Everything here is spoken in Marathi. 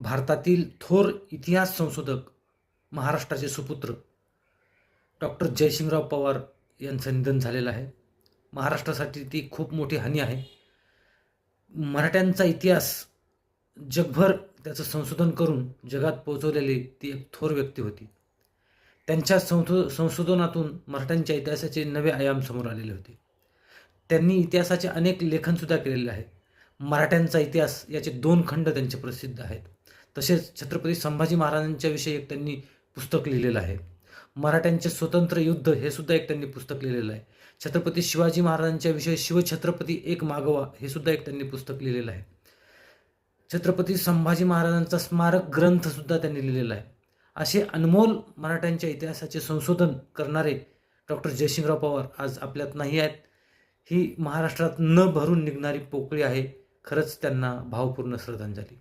भारतातील थोर इतिहास संशोधक, महाराष्ट्राचे सुपुत्र डॉक्टर जयसिंगराव पवार यांचं निधन झालेलं आहे. महाराष्ट्रासाठी ती खूप मोठी हानी आहे. मराठ्यांचा इतिहास जगभर त्याचं संशोधन करून जगात पोहोचवलेली ती एक थोर व्यक्ती होती. त्यांच्या संशोधनातून मराठ्यांच्या इतिहासाचे नवे आयाम समोर आलेले होते. त्यांनी इतिहासाचे अनेक लेखनसुद्धा केलेले आहेत. मराठ्यांचा इतिहास याचे 2 खंड त्यांचे प्रसिद्ध आहेत. तसेच छत्रपती संभाजी महाराजांच्या विषयी एक त्यांनी पुस्तक लिहिलेलं आहे. मराठ्यांचे स्वतंत्र युद्ध हे सुद्धा एक त्यांनी पुस्तक लिहिलेलं आहे. छत्रपती शिवाजी महाराजांच्या विषयी शिवछत्रपती एक मागवा हे सुद्धा एक त्यांनी पुस्तक लिहिलेलं आहे. छत्रपती संभाजी महाराजांचा स्मारक ग्रंथसुद्धा त्यांनी लिहिलेला आहे. असे अनमोल मराठ्यांच्या इतिहासाचे संशोधन करणारे डॉक्टर जयसिंगराव पवार आज आपल्यात नाही आहेत. ही महाराष्ट्रात न भरून निघणारी पोकळी आहे. खरंच त्यांना भावपूर्ण श्रद्धांजली.